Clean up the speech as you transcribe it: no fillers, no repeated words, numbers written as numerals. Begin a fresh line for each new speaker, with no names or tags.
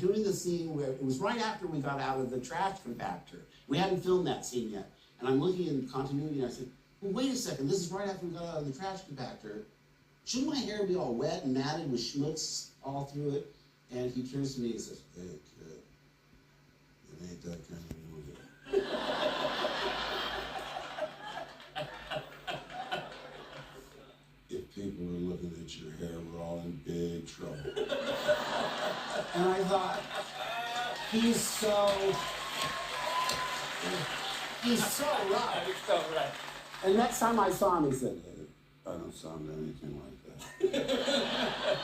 doing the scene where it was right after we got out of the trash compactor. We hadn't filmed that scene yet. And I'm looking in continuity and I said, well, wait a second, this is right after we got out of the trash compactor. Shouldn't my hair be all wet and matted with schmutz all through it? And he turns to me and says, hey, kid, it ain't that kind of movie. If people are looking at your hair, we're all in big trouble. And I thought, he's so right.
He's so right.
And next time I saw him, he said, hey, I don't sound anything like that.